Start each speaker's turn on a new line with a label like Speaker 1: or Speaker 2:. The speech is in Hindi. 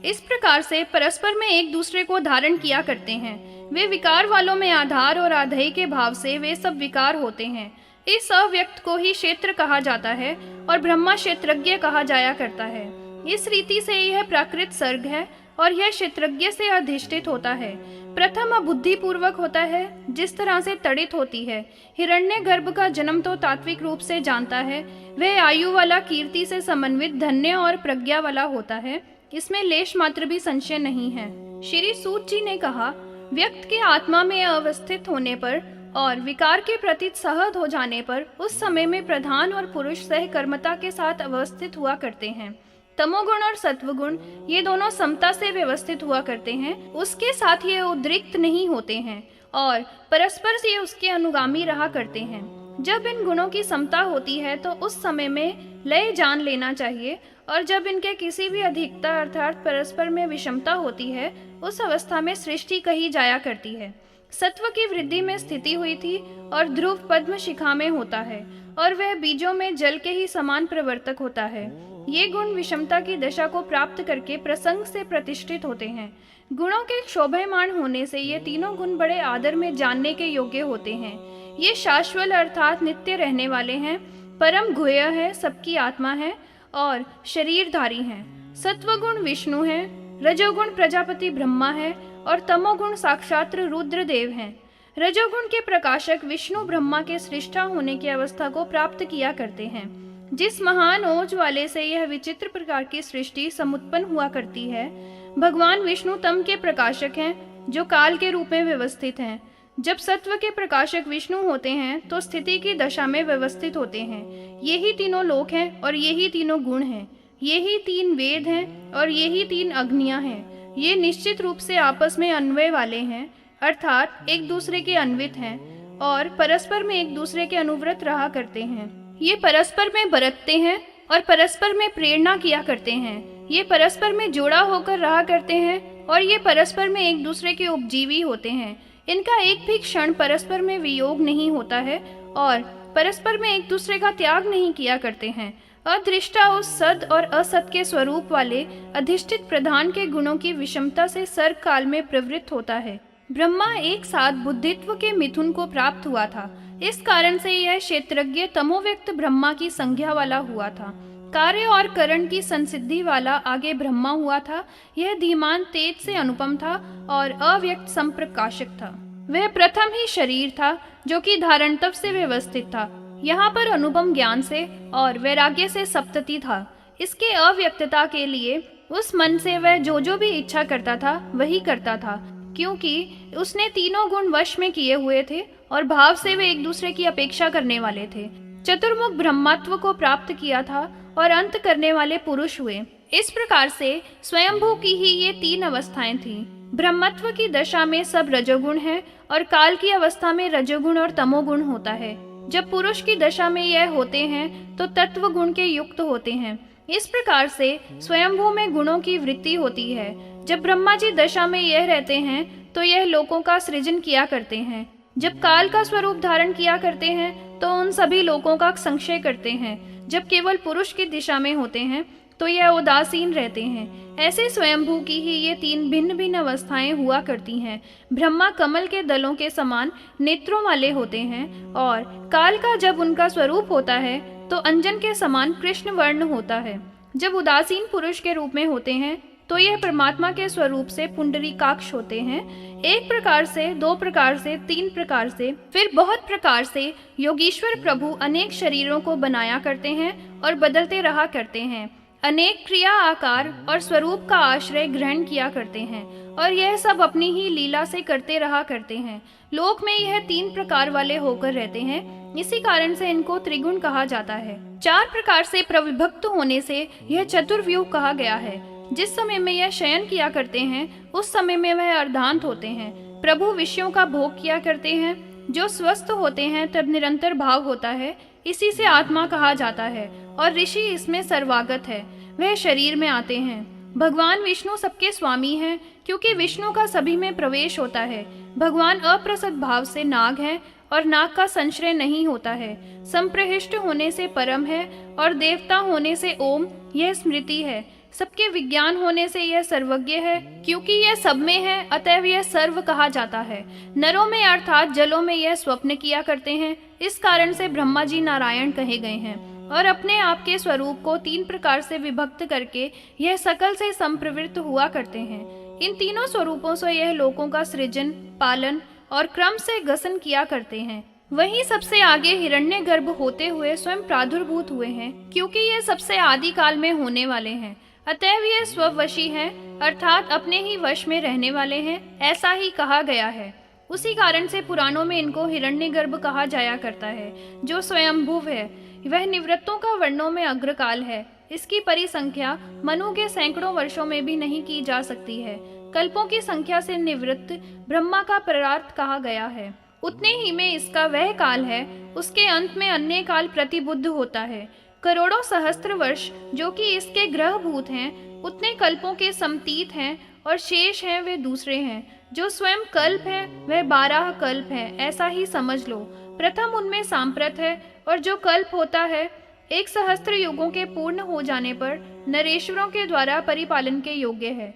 Speaker 1: इस प्रकार से परस्पर में एक दूसरे को धारण किया करते हैं। वे विकार वालों में आधार और आधेय के भाव से वे सब विकार होते हैं। इस अव्यक्त को ही क्षेत्र कहा जाता है और ब्रह्मा क्षेत्रज्ञ कहा जाया करता है। इस रीति से यह प्राकृत सर्ग है और यह क्षेत्रज्ञ से अधिष्ठित होता है। प्रथम अबुद्धि पूर्वक होता है, जिस तरह से तड़ित होती है। हिरण्य गर्भ का जन्म तो तात्विक रूप से जानता है। वह आयु वाला, कीर्ति से समन्वित, धन्य और प्रज्ञा वाला होता है। इसमें लेश मात्र भी संशय नहीं है। श्री सूत जी ने कहा, व्यक्त के आत्मा में अवस्थित होने पर और विकार के प्रति सहज हो जाने पर उस समय में प्रधान और पुरुष सहकर्मता के साथ अवस्थित हुआ करते हैं। तमोगुण और सत्वगुण ये दोनों समता से व्यवस्थित हुआ करते हैं। उसके साथ ये उद्रिक्त नहीं होते हैं और परस्पर से उसके अनुगामी रहा करते हैं। जब इन गुणों की समता होती है तो उस समय में लय जान लेना चाहिए, और जब इनके किसी भी अधिकता अर्थात परस्पर में विषमता होती है उस अवस्था में सृष्टि कही जाया करती है। सत्व की वृद्धि में स्थिति हुई थी और ध्रुव पद्म शिखा में होता है और वह बीजों में जल के ही समान प्रवर्तक होता है। ये गुण विषमता की दशा को प्राप्त करके प्रसंग से प्रतिष्ठित होते हैं। गुणों के शोभायमान होने से ये तीनों गुण बड़े आदर में जानने के योग्य होते हैं। ये शाश्वत अर्थात नित्य रहने वाले हैं, परम गुह्य है, सबकी आत्मा है और शरीरधारी हैं। सत्वगुण विष्णु है, रजोगुण प्रजापति ब्रह्मा है और तमोगुण साक्षात रुद्रदेव हैं। रजोगुण के प्रकाशक विष्णु ब्रह्मा के सृष्टा होने की अवस्था को प्राप्त किया करते हैं। जिस महान ओज वाले से यह विचित्र प्रकार की सृष्टि समुत्पन्न हुआ करती है, भगवान विष्णु तम के प्रकाशक हैं, जो काल के रूप में व्यवस्थित हैं। जब सत्व के प्रकाशक विष्णु होते हैं तो स्थिति की दशा में व्यवस्थित होते हैं। यही तीनों लोक हैं और यही तीनों गुण हैं। यही तीन वेद हैं और यही तीन अग्नियां हैं। ये निश्चित रूप से आपस में अन्वय वाले हैं, अर्थात एक दूसरे के अन्वित हैं और परस्पर में एक दूसरे के अनुव्रत रहा करते हैं। ये परस्पर में बरतते हैं और परस्पर में प्रेरणा किया करते हैं। ये परस्पर में जोड़ा होकर रहा करते हैं और ये परस्पर में एक दूसरे के उपजीवी होते हैं। इनका एक भी क्षण परस्पर में वियोग नहीं होता है और परस्पर में एक दूसरे का त्याग नहीं किया करते हैं। अदृष्टा उस सद और असत के स्वरूप वाले अधिष्ठित प्रधान के गुणों की विषमता से सर्ग काल में प्रवृत्त होता है। ब्रह्मा एक साथ बुद्धित्व के मिथुन को प्राप्त हुआ था। इस कारण से यह क्षेत्रज्ञ तमोव्यक्त ब्रह्मा की संज्ञा वाला हुआ था। कार्य और करण की संसिद्धि वाला आगे ब्रह्मा हुआ था। यह धीमान तेज से अनुपम था और अव्यक्त संप्रकाशक था। वह प्रथम ही शरीर था जो कि धारणतव से व्यवस्थित था। यहाँ पर अनुपम ज्ञान से और वैराग्य से सप्तति था। इसके अव्यक्तता के लिए उस मन से वह जो भी इच्छा करता था वही करता था, क्योंकि उसने तीनों गुण वश में किए हुए थे और भाव से वे एक दूसरे की अपेक्षा करने वाले थे। चतुर्मुख ब्रह्मत्व को प्राप्त किया था और अंत करने वाले पुरुष हुए। इस प्रकार से स्वयंभू की ही ये तीन अवस्थाएं थीं। ब्रह्मत्व की दशा में सब रजोगुण है और काल की अवस्था में रजोगुण और तमोगुण होता है। जब पुरुष की दशा में यह होते हैं तो तत्व गुण के युक्त होते हैं। इस प्रकार से स्वयंभू में गुणों की वृत्ति होती है। जब ब्रह्मा जी दशा में यह रहते हैं तो यह लोकों का सृजन किया करते हैं। जब काल का स्वरूप धारण किया करते हैं तो उन सभी लोकों का संक्षय करते हैं। जब केवल पुरुष की दिशा में होते हैं तो यह उदासीन रहते हैं। ऐसे स्वयंभू की ही ये तीन भिन्न भिन्न अवस्थाएं हुआ करती हैं। ब्रह्मा कमल के दलों के समान नेत्रों वाले होते हैं और काल का जब उनका स्वरूप होता है तो अंजन के समान कृष्ण वर्ण होता है। जब उदासीन पुरुष के रूप में होते हैं तो यह परमात्मा के स्वरूप से पुंडरीकाक्ष होते हैं। एक प्रकार से, दो प्रकार से, तीन प्रकार से, फिर बहुत प्रकार से योगीश्वर प्रभु अनेक शरीरों को बनाया करते हैं और बदलते रहा करते हैं। अनेक क्रिया, आकार और स्वरूप का आश्रय ग्रहण किया करते हैं और यह सब अपनी ही लीला से करते रहा करते हैं। लोक में यह तीन प्रकार वाले होकर रहते हैं। इसी कारण से इनको त्रिगुण कहा जाता है। चार प्रकार से प्रविभक्त होने से यह चतुर्व्यूह कहा गया है। जिस समय में यह शयन किया करते हैं उस समय में वह अर्धांत होते हैं। प्रभु विषयों का भोग किया करते हैं। जो स्वस्थ होते हैं तब निरंतर भाव होता है, इसी से आत्मा कहा जाता है और ऋषि इसमें सर्वागत है। वह शरीर में आते हैं। भगवान विष्णु सबके स्वामी हैं, क्योंकि विष्णु का सभी में प्रवेश होता है। भगवान अप्रसद भाव से नाग है और नाग का संश्रय नहीं होता है। संप्रहिष्ट होने से परम है और देवता होने से ओम, यह स्मृति है। सबके विज्ञान होने से यह सर्वज्ञ है, क्योंकि यह सब में है, अतएव यह सर्व कहा जाता है। नरों में अर्थात जलों में यह स्वप्न किया करते हैं, इस कारण से ब्रह्मा जी नारायण कहे गए हैं। और अपने आप के स्वरूप को 3 प्रकार से विभक्त करके यह सकल से संप्रवृत्त हुआ करते हैं। इन तीनों स्वरूपों से यह लोकों का सृजन, पालन और क्रम से गठन किया करते हैं। वहीं सबसे आगे हिरण्यगर्भ होते हुए स्वयं प्रादुर्भूत हुए हैं, क्योंकि ये सबसे आदि काल में होने वाले हैं। अतएव ये स्ववशी हैं, अर्थात अपने ही वश में रहने वाले हैं, ऐसा ही कहा गया है। उसी कारण से पुराणों में इनको हिरण्यगर्भ कहा जाया करता है, जो स्वयंभुव है। वह निवृत्तों का वर्णों में अग्रकाल है। इसकी परिसंख्या मनु के सैकड़ों वर्षों में भी नहीं की जा सकती है। कल्पों की संख्या से निवृत्त ब्रह्मा का परार्थ कहा गया है। उतने ही में इसका वह काल है, उसके अंत में अन्य काल प्रतिबुद्ध होता है। करोड़ों सहस्त्र वर्ष जो कि इसके ग्रहभूत हैं, उतने कल्पों के समतीत हैं, और शेष हैं वे दूसरे हैं। जो स्वयं कल्प है वह 12 कल्प है, ऐसा ही समझ लो। प्रथम उनमें सांप्रत है, और जो कल्प होता है 1 सहस्त्र युगों के पूर्ण हो जाने पर नरेश्वरों के द्वारा परिपालन के योग्य है।